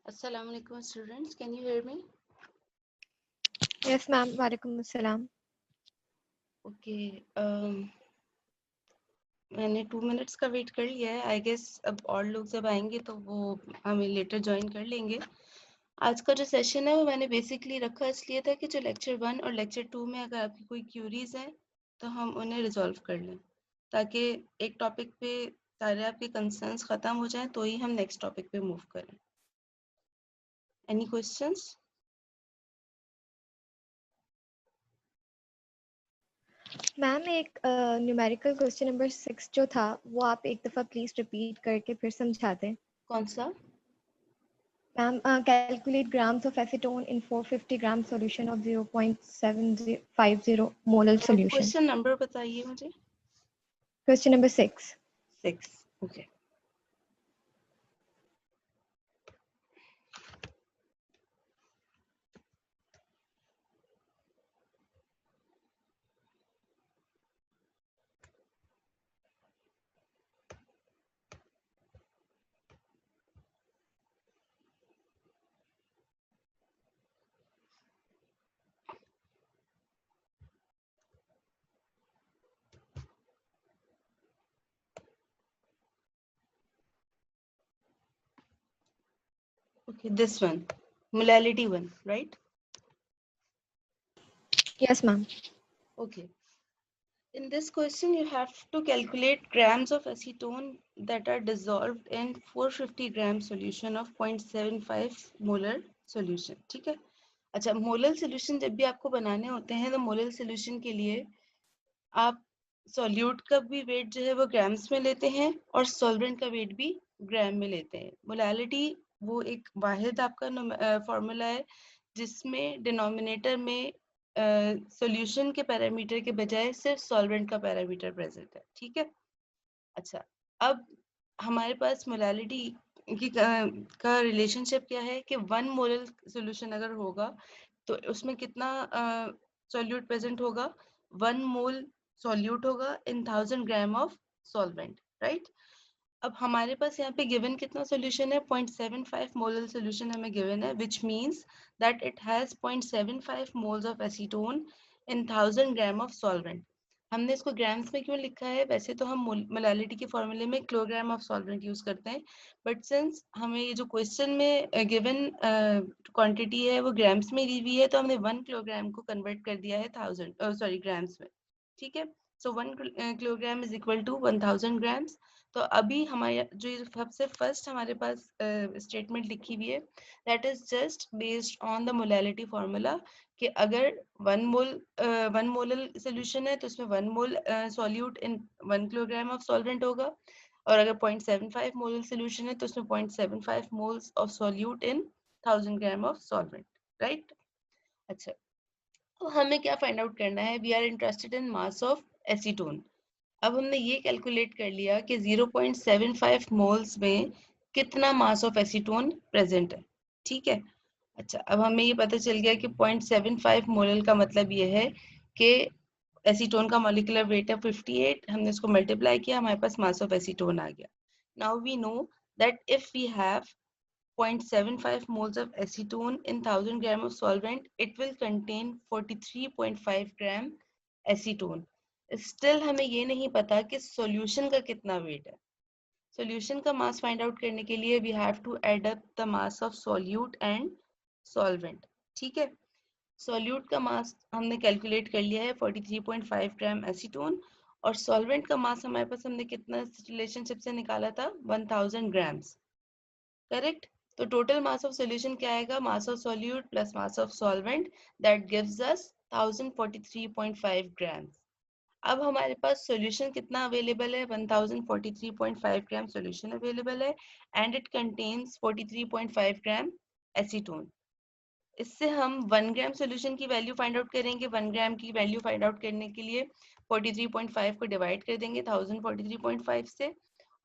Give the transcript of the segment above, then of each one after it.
Assalamu alaikum students, can you hear me? Yes, ma'am. Walaikum assalam. Okay, मैंने 2 minutes का wait कर लिया है। आई गेस अब और लोग जब आएंगे तो वो हमें लेटर ज्वाइन कर लेंगे। आज का जो सेशन है वो मैंने बेसिकली रखा इसलिए था कि जो लेक्चर 1 और लेक्चर 2 में अगर आपकी कोई क्यूरीज हैं तो हम उन्हें रिजॉल्व कर लें, ताकि एक टॉपिक पे सारे आपके कंसर्न्स ख़त्म हो जाएं तो ही हम नेक्स्ट टॉपिक पे मूव करें। Any questions? मैम एक न्यूमेरिकल क्वेश्चन नंबर 6 जो था वो आप एक दफ़ा प्लीज रिपीट करके फिर समझा दें। कौन सा? Ma'am calculate grams of acetone in 450 gram solution of 0.750 molar solution. Question number बताइए मुझे। Question number 6। 6, okay. Okay, this one, molality 1, right? Yes, ma'am. Okay. In this question, you have to calculate grams of acetone that are dissolved in 450 gram solution of 0.75 molar solution. ठीक है? अच्छा, molar solution जब भी आपको बनाने होते हैं तो मोलर सोल्यूशन के लिए आप सॉल्यूट का भी वेट जो है वो ग्राम्स में लेते हैं और सॉल्वेंट का वेट भी ग्राम में लेते हैं। मोलालिटी वो एक वाहिद आपका फॉर्मूला है जिसमें डिनोमिनेटर में सॉल्यूशन के पैरामीटर के बजाय सिर्फ सॉल्वेंट का पैरामीटर प्रेजेंट है। ठीक है? अच्छा, अब हमारे पास मोलालिटी की का रिलेशनशिप क्या है कि 1 मोलर सॉल्यूशन अगर होगा तो उसमें कितना सॉल्यूट प्रेजेंट होगा? 1 मोल सॉल्यूट होगा इन 1000 ग्राम ऑफ सॉल्वेंट, राइट? अब हमारे पास यहाँ पे गिवन कितना सॉल्यूशन है? 0.75 मोलर सॉल्यूशन हमें गिवन है, which means that it has 0.75 moles of acetone in 1000 gram of solvent. हमने इसको ग्राम्स में क्यों लिखा है? वैसे तो हम मोलालिटी के फॉर्मूले में किलोग्राम ऑफ सॉल्वेंट यूज करते हैं, बट सिंस हमें ये जो क्वेश्चन में गिवन क्वांटिटी है वो ग्राम्स में दी हुई है तो हमने 1 किलोग्राम को कन्वर्ट कर दिया है ग्राम्स में। ठीक है? So 1 kilogram is equal to 1000 grams. तो अभी हमारे जो सबसे फर्स्ट हमारे पास स्टेटमेंट लिखी हुई है that is just based on the molality formula कि अगर 1 मोलर सोल्यूशन है तो उसमें 1 मोल solute in 1 kilogram of solvent होगा, और अगर 0.75 मोलर सोल्यूशन है तो उसमें 0.75 moles of solute in 1000 gram of solvent, right? अच्छा, तो हमें क्या फाइंड आउट करना है? We are interested in mass of acetone. अब हमने ये कैलकुलेट कर लिया कि 0.75 मोल्स में कितना मास ऑफ एसीटोन प्रेजेंट है। ठीक है? अच्छा, अब हमें ये पता चल गया कि 0.75 मोलल का मतलब ये है कि एसीटोन का मॉलिक्यूलर वेट है 58, हमने इसको मल्टीप्लाई किया, हमारे पास मास ऑफ एसीटोन आ गया। Now we know that if we have 0.75 moles of acetone in 1000 gram of solvent, it will contain 43.5 gram acetone. Still हमें ये नहीं पता कि solution का कितना weight है। Solution का mass find out करने के लिए we have to add up the mass of solute and solvent. ठीक है? Solute का mass हमने calculate कर लिया है 43.5 gram acetone, और solvent का mass हमारे पास हमने कितना relationship से निकाला था? 1000 grams. करेक्ट? तो टोटल मास ऑफ सॉल्यूशन क्या आएगा? Mass of solute plus mass of solvent, that gives us 1043.5 grams. अब हमारे पास सॉल्यूशन कितना अवेलेबल है? 1043.5 ग्राम सॉल्यूशन अवेलेबल है and it contains 43.5 gram acetone. इससे हम 1 ग्राम सॉल्यूशन की वैल्यू फाइंड आउट करेंगे। 1 ग्राम की वैल्यू फाइंड आउट करने के लिए 43.5 को डिवाइड कर देंगे 1043.5 से,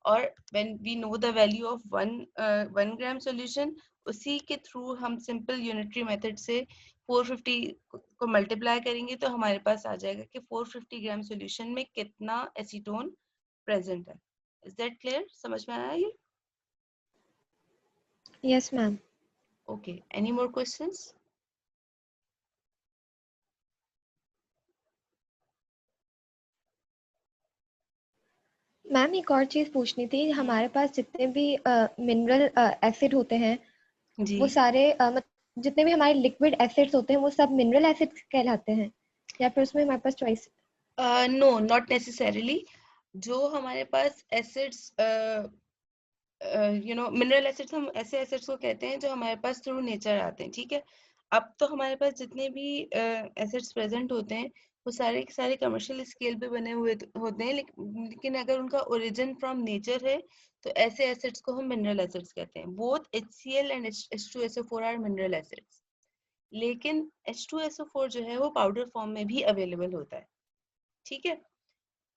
और when we know the value of 1 gram solution, उसी के थ्रू हम सिंपल यूनिटरी मेथड से 450 को मल्टीप्लाई करेंगे तो हमारे पास आ जाएगा कि 450 ग्राम सॉल्यूशन में कितना एसीटोन प्रेजेंट है। Is that clear? समझ में आया ये? Yes, ma'am. Okay, any more questions? Ma'am एक और चीज पूछनी थी, हमारे पास जितने भी मिनरल एसिड होते हैं जी वो सारे जितने भी हमारे लिक्विड एसिड्स होते हैं वो सब मिनरल एसिड्स कहलाते हैं, या फिर उसमें हमारे पास चॉइस? No, not necessarily. जो हमारे पास एसिड्स मिनरल एसिड्स, हम ऐसे एसिड्स को कहते हैं जो हमारे पास थ्रू नेचर आते हैं, ठीक है। अब तो हमारे पास जितने भी एसिड्स प्रेजेंट होते हैं वो सारे के सारे कमर्शियल स्केल पे बने हुए होते हैं, लेकिन अगर उनका ओरिजिन फ्रॉम नेचर है तो ऐसे एसिड्स को हम मिनरल एसिड्स कहते हैं। Both HCl and H2SO4 are mineral acids, लेकिन H2SO4 जो है वो पाउडर फॉर्म में भी अवेलेबल होता है, ठीक है।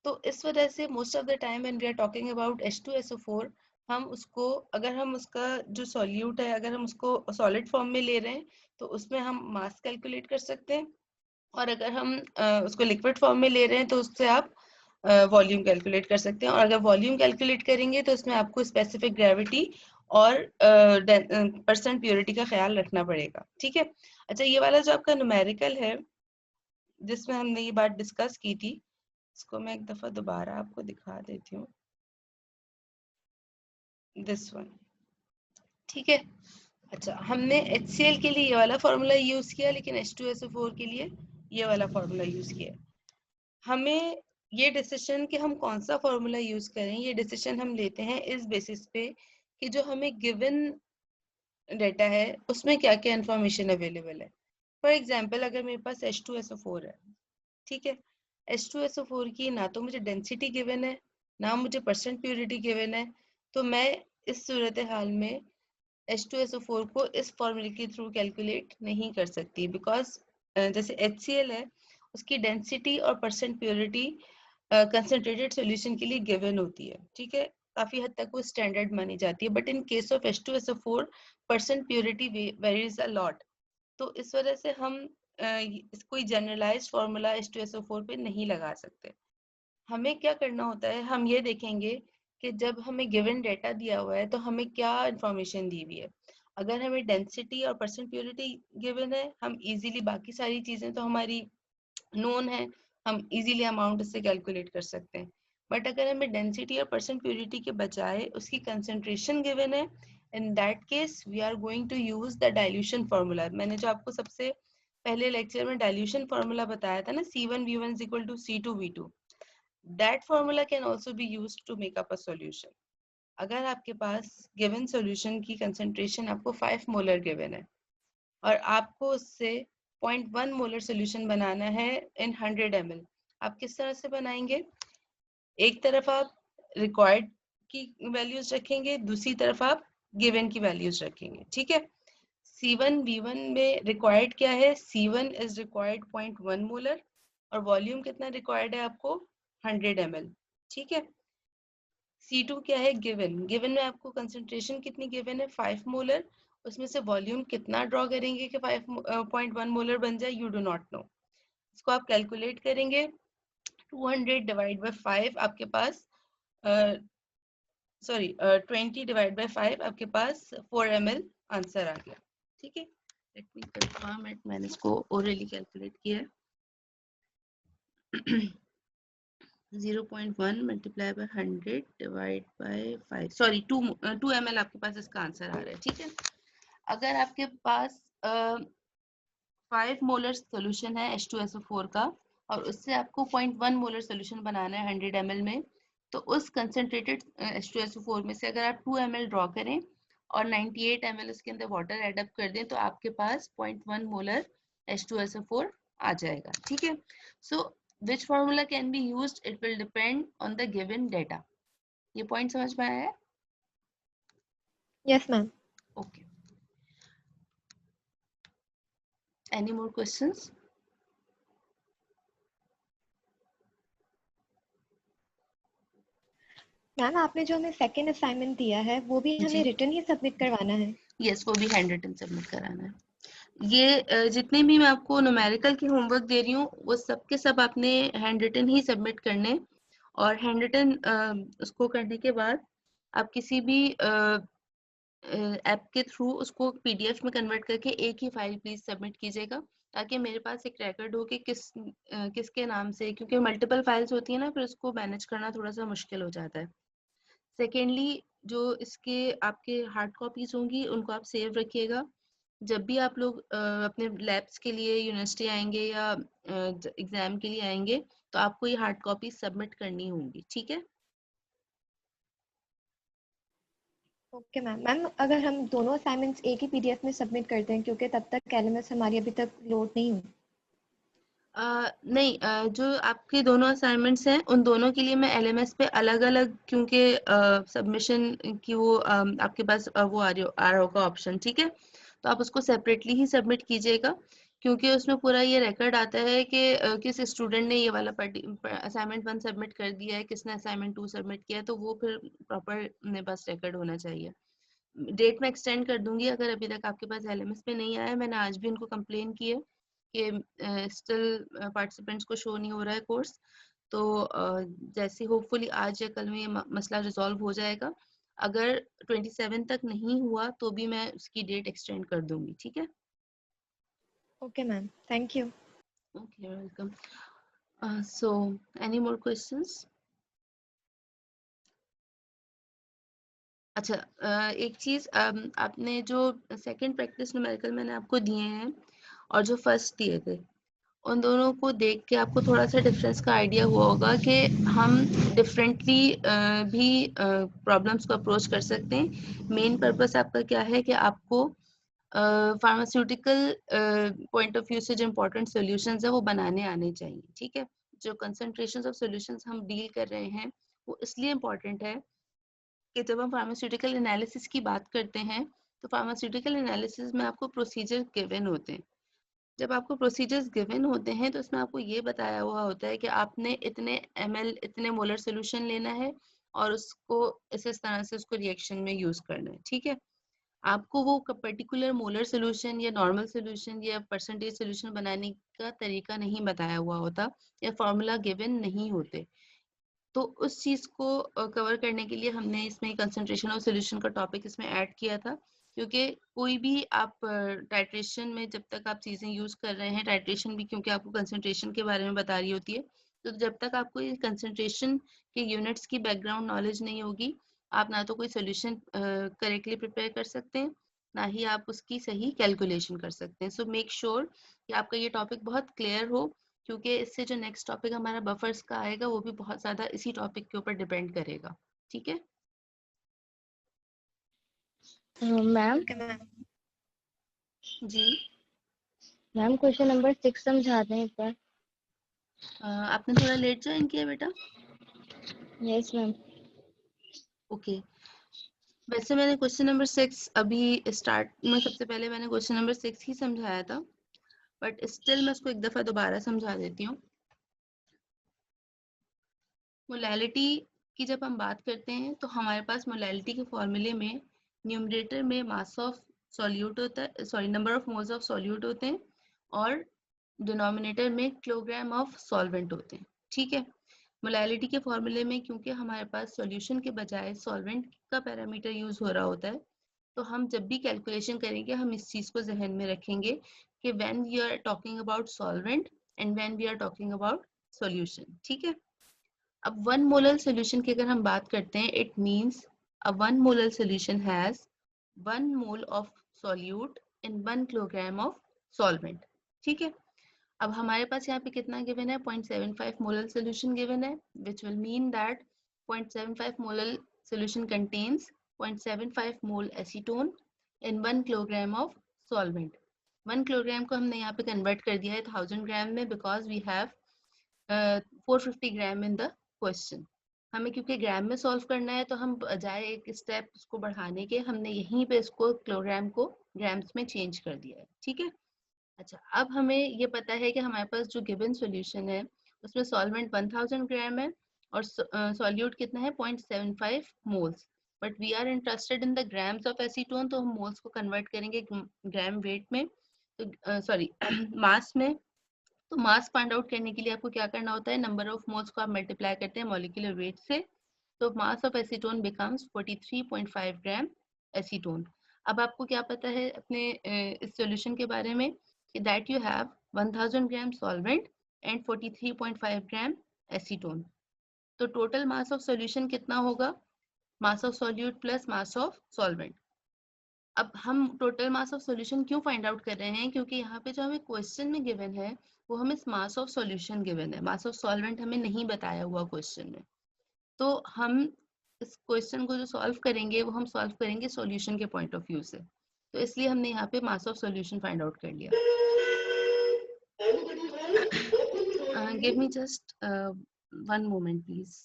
तो इस वजह से most of the time when we are talking about H2SO4, हम उसको, अगर हम उसका जो सॉल्यूट है अगर हम उसको सॉलिड फॉर्म में ले रहे हैं तो उसमें हम मास कैलकुलेट कर सकते हैं, और अगर हम उसको लिक्विड फॉर्म में ले रहे हैं तो उससे आप वॉल्यूम कैलकुलेट कर सकते हैं। और अगर वॉल्यूम कैलकुलेट करेंगे तो उसमें आपको स्पेसिफिक ग्रेविटी और परसेंट प्योरिटी का ख्याल रखना पड़ेगा, ठीक है। अच्छा, ये वाला जो आपका न्यूमेरिकल है जिसमें हमने ये बात डिस्कस की थी, इसको मैं एक दफा दोबारा आपको दिखा देती हूँ, दिस वन, ठीक है। अच्छा, हमने HCl के लिए ये वाला फॉर्मूला यूज किया, लेकिन H2SO4 के लिए ये वाला फॉर्मूला यूज किया। हमें ये डिसीजन कि हम कौन सा फॉर्मूला यूज करें, ये डिसीजन हम लेते हैं इस बेसिस पे कि जो हमें गिवन डेटा है उसमें क्या क्या इंफॉर्मेशन अवेलेबल है। फॉर एग्जाम्पल, अगर मेरे पास H2SO4 है, ठीक है, H2SO4 की ना तो मुझे डेंसिटी गिवन है ना मुझे परसेंट प्योरिटी गिवन है, तो मैं इस सूरत हाल में H2SO4 को इस फॉर्मूले के थ्रू कैलकुलेट नहीं कर सकती, बिकॉज जैसे HCl है उसकी डेंसिटी और परसेंट प्योरिटी कंसंट्रेटेड सॉल्यूशन के लिए गिवन होती है, ठीक है, काफी हद तक वो स्टैंडर्ड मानी जाती है। But in case of H2SO4 percent purity varies a lot, तो इस वजह से हम कोई जनरलाइज्ड फॉर्मूला H2SO4 पे नहीं लगा सकते। हमें क्या करना होता है, हम ये देखेंगे कि जब हमें गिवन डेटा दिया हुआ है तो हमें क्या इंफॉर्मेशन दी हुई है। अगर हमें डेंसिटी और परसेंट प्योरिटी गिवन है, हम इजीली बाकी सारी चीजें तो हमारी नोन है, हम इजीली अमाउंट इससे कैलकुलेट कर सकते हैं। बट अगर हमें डेंसिटी और परसेंट प्योरिटी के बजाय उसकी कंसेंट्रेशन गिवन है, in that case we are going to use the dilution formula. मैंने जो आपको सबसे पहले लेक्चर में डाइल्यूशन फार्मूला बताया था ना, C1V1 is equal to C2V2, that formula can also be used to make up a solution। अगर आपके पास गिवन सॉल्यूशन की कंसंट्रेशन आपको 5 मोलर गिवन है और आपको उससे 0.1 मोलर सॉल्यूशन बनाना है इन 100 ml, आप किस तरह से बनाएंगे? एक तरफ आप रिक्वायर्ड की वैल्यूज रखेंगे, दूसरी तरफ आप गिवन की वैल्यूज रखेंगे, ठीक है। C1V1 में रिक्वायर्ड क्या है? C1 इज रिक्वायर्ड 0.1 मोलर और वॉल्यूम कितना रिक्वायर्ड है आपको? 100 ml, ठीक है। C2 क्या है? गिवन। गिवन में आपको कंसंट्रेशन कितनी गिवन है? 5 मोलर। उसमें से वॉल्यूम कितना ड्रॉ करेंगे कि 5.1 मोलर बन जाए? You do not know. इसको आप कैलकुलेट करेंगे, 200 डिवाइड बाय 5 आपके पास 20 डिवाइड बाय 5 आपके पास 4 ml आंसर आ गया, ठीक है। लेट मी कंफर्म इट, मैंने इसको ओरली कैलकुलेट किया है। 0.1 multiply by 100 divide by 5, sorry 2 ml आपके पास इसका आंसर आ रहा है, ठीक है। अगर आपके पास 5 मोलर सोल्यूशन है H2SO4 का और उससे आपको 0.1 मोलर सोल्यूशन बनाना है 100 ml में, तो उस कंसंट्रेटेड H2SO4 में से अगर आप 2 ml ड्रॉ करें और 98 ml उसके अंदर वाटर एड अप कर दें तो आपके पास 0.1 मोलर H2SO4 आ जाएगा, ठीक है। सो which formula can be used, it will depend on the given data। ये पॉइंट समझ में आया है? Yes ma'am. Okay, any more questions? Ma'am आपने जो हमें सेकेंड असाइनमेंट दिया है वो भी हमें जी रिटर्न ही सबमिट करवाना है? यस, वो भी हैंड रिटन सबमिट कराना है। ये जितने भी मैं आपको न्यूमेरिकल की होमवर्क दे रही हूँ वो सब के सब आपने हैंड रिटन ही सबमिट करने, और हैंड रिटन उसको करने के बाद आप किसी भी ऐप के थ्रू उसको PDF में कन्वर्ट करके एक ही फाइल प्लीज सबमिट कीजिएगा, ताकि मेरे पास एक रिकॉर्ड हो कि किसके नाम से, क्योंकि मल्टीपल फाइल्स होती है ना, फिर उसको मैनेज करना थोड़ा सा मुश्किल हो जाता है। सेकेंडली, जो इसके आपके हार्ड कॉपीज होंगी उनको आप सेव रखिएगा। जब भी आप लोग अपने लैब्स के लिए यूनिवर्सिटी आएंगे या एग्जाम के लिए आएंगे, तो आपको ये हार्ड कॉपी सबमिट करनी होंगी, ठीक है? Okay ma'am. मैम अगर हम दोनों असाइनमेंट्स एक ही PDF में सबमिट करते हैं, क्योंकि तब तक LMS हमारी अभी तक लोड नहीं हुई। नहीं, जो आपके दोनों असाइनमेंट्स हैं उन दोनों के लिए मैं LMS पे अलग अलग, क्योंकि सबमिशन की वो आपके पास वो आ रहा होगा ऑप्शन, ठीक है? तो आप उसको सेपरेटली ही सबमिट कीजिएगा, क्योंकि उसमें पूरा ये रिकॉर्ड आता है कि किस स्टूडेंट ने ये वाला असाइनमेंट 1 सबमिट कर दिया है, किसने असाइनमेंट 2 सबमिट किया है, तो वो फिर प्रॉपर मेरे पास रिकॉर्ड होना चाहिए। डेट में एक्सटेंड कर दूंगी अगर अभी तक आपके पास LMS पे नहीं आया है। मैंने आज भी उनको कंप्लेन की है कि स्टिल पार्टिसिपेंट्स को शो नहीं हो रहा है कोर्स। तो जैसे होपफुली आज या कल में ये मसला रिजॉल्व हो जाएगा। अगर 27 तक नहीं हुआ तो भी मैं उसकी डेट एक्सटेंड कर दूंगी, ठीक है? Okay ma'am, thank you. Okay, welcome. So any more questions? अच्छा, एक चीज, आपने जो सेकंड प्रैक्टिस न्यूमेरिकल मैंने आपको दिए हैं और जो फर्स्ट दिए थे, उन दोनों को देख के आपको थोड़ा सा डिफरेंस का आइडिया हुआ होगा कि हम डिफरेंटली भी प्रॉब्लम्स को अप्रोच कर सकते हैं। मेन पर्पस आपका क्या है कि आपको फार्मास्यूटिकल पॉइंट ऑफ व्यू से जो इम्पोर्टेंट सॉल्यूशंस है वो बनाने आने चाहिए, ठीक है? जो कंसंट्रेशन ऑफ सॉल्यूशंस हम डील कर रहे हैं वो इसलिए इम्पोर्टेंट है कि जब हम फार्मास्यूटिकल एनालिसिस की बात करते हैं, तो फार्मास्यूटिकल एनालिसिस में आपको प्रोसीजर गिवन होते हैं। जब आपको प्रोसीजर्स गिवन होते हैं तो इसमें आपको ये बताया हुआ होता है कि आपने इतने ml इतने मोलर सोल्यूशन लेना है और उसको इस तरह से उसको रिएक्शन में यूज करना है, ठीक है? आपको वो पर्टिकुलर मोलर सोल्यूशन या नॉर्मल सोल्यूशन या परसेंटेज सोल्यूशन बनाने का तरीका नहीं बताया हुआ होता या फॉर्मूला गिवन नहीं होते। तो उस चीज को कवर करने के लिए हमने इसमें कंसंट्रेशन ऑफ सॉल्यूशन का टॉपिक इसमें ऐड किया था, क्योंकि कोई भी आप टाइट्रेशन में जब तक आप चीजें यूज कर रहे हैं, टाइट्रेशन भी क्योंकि आपको कंसंट्रेशन के बारे में बता रही होती है, तो जब तक आपको ये कंसंट्रेशन के यूनिट्स की बैकग्राउंड नॉलेज नहीं होगी, आप ना तो कोई सोल्यूशन करेक्टली प्रिपेयर कर सकते हैं, ना ही आप उसकी सही कैलकुलेशन कर सकते हैं। सो मेक श्योर कि आपका ये टॉपिक बहुत क्लियर हो, क्योंकि इससे जो नेक्स्ट टॉपिक हमारा बफर्स का आएगा वो भी बहुत ज्यादा इसी टॉपिक के ऊपर डिपेंड करेगा, ठीक है? Ma'am okay ma'am. जी। मैम क्वेश्चन नंबर 6 समझा दें एक बार। आपने थोड़ा लेट ज्वाइन किया बेटा? Yes ma'am. ओके। वैसे मैंने क्वेश्चन नंबर 6 अभी स्टार्ट में सबसे पहले मैंने क्वेश्चन नंबर 6 ही समझाया था, बट स्टिल मैं उसको एक दफा दोबारा समझा देती हूँ। मोलैलिटी की जब हम बात करते हैं तो हमारे पास मोलैलिटी के फॉर्मूले में न्यूमरेटर में मास ऑफ सॉल्यूट होता है, sorry number of moles of solute होते हैं, और डिनोमिनेटर में किलोग्राम ऑफ सॉल्वेंट होते हैं, ठीक है? मोलैलिटी के फॉर्मूले में क्योंकि हमारे पास सॉल्यूशन के बजाय सॉल्वेंट का पैरामीटर यूज हो रहा होता है, तो हम जब भी कैलकुलेशन करेंगे हम इस चीज को जहन में रखेंगे कि when we are talking about solvent and when we are talking about solution, ठीक है? अब 1 मोलर सॉल्यूशन की अगर हम बात करते हैं, it means a 1 molar solution has 1 mole of solute in 1 kilogram of solvent, ठीक है? अब हमारे पास यहाँ पे कितना गिवन है? 0.75 मोलर सॉल्यूशन गिवन है, which will mean that 0.75 molar solution contains 0.75 mole acetone in 1 kilogram of solvent. 1 kilogram को हमने यहाँ पे कन्वर्ट कर दिया है 1000 ग्राम में, because we have 450 gram in the question. हमें क्योंकि ग्राम में सॉल्व करना है तो हम बजाय एक स्टेप उसको बढ़ाने के हमने यहीं पे इसको किलोग्राम को ग्राम्स में चेंज कर दिया है, ठीक है? अच्छा, अब हमें ये पता है कि हमारे पास जो गिवन सॉल्यूशन है उसमें सॉल्वेंट 1000 ग्राम है और सॉल्यूट कितना है? 0.75 moles, but we are interested in the grams of acetone, तो हम मोल्स को कन्वर्ट करेंगे ग्राम वेट में, तो सॉरी मास में। तो मास फाइंड आउट करने के लिए आपको क्या करना होता है? नंबर ऑफ मोल्स को आप मल्टीप्लाई करते हैं मॉलिक्यूलर वेट से, तो मास of acetone becomes 43.5 gram acetone. अब आपको क्या पता है अपने इस सॉल्यूशन के बारे में कि that you have 1000 gram solvent and 43.5 gram acetone. तो टोटल मास ऑफ सॉल्यूशन कितना होगा? Mass of solute plus mass of solvent. अब हम टोटल मास ऑफ सॉल्यूशन क्यों फाइंड आउट कर रहे हैं? क्योंकि यहाँ पे जो हमें क्वेश्चन में गिवन है वो हमें मास ऑफ सॉल्यूशन गिवन है, मास ऑफ सॉल्वेंट हमें नहीं बताया हुआ क्वेश्चन में। तो हम इस क्वेश्चन को जो सॉल्व करेंगे वो हम सॉल्व करेंगे सॉल्यूशन के पॉइंट ऑफ व्यू से। तो इसलिए हमने यहाँ पे mass of solution find out कर लिया। Give me just 1 moment please.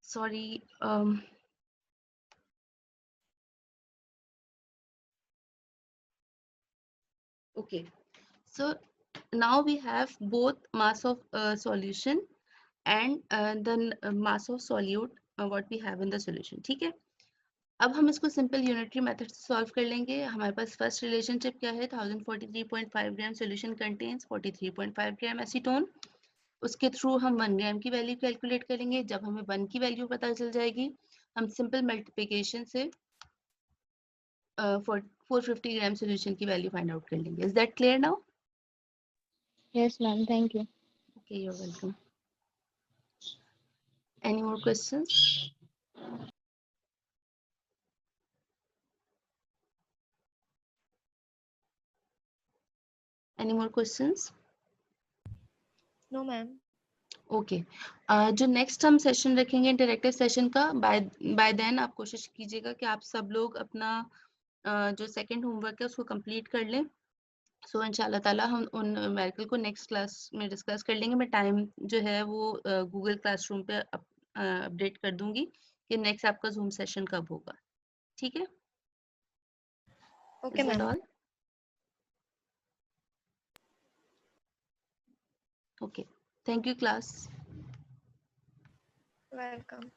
Sorry, okay. So now we have both mass of solution and then mass of solute what we have in the solution. ठीक है, अब हम इसको simple unitary method से solve कर लेंगे। हमारे पास फर्स्ट रिलेशनशिप क्या है? 1043.5 ग्राम सॉल्यूशन कंटेन्स 43.5 ग्राम एसीटोन। उसके थ्रू हम 1 ग्राम की वैल्यू कैलकुलेट करेंगे। जब हमें 1 की वैल्यू पता चल जाएगी हम सिंपल मल्टीप्लिकेशन से 450 ग्राम सॉल्यूशन की वैल्यू फाइंड आउट कर लेंगे। Is that clear now? Yes, ma'am. Thank you. Okay, you're welcome. Any more questions? Any more questions? No, ma'am. Okay जो नेक्स्ट हम सेशन रखेंगे इंटरेक्टिव सेशन का, बाय देन आप कोशिश कीजिएगा कि आप सब लोग अपना जो सेकंड होमवर्क है उसको कंप्लीट कर लें। सो इंशाल्लाह ताला हम उन न्यूमेरिकल को नेक्स्ट क्लास में डिस्कस कर लेंगे। मैं टाइम जो है वो गूगल क्लासरूम पे अपडेट कर दूंगी कि नेक्स्ट आपका जूम सेशन कब होगा। ठीक है? Okay, Is that ma'am. all? Okay. Thank you, class. Welcome.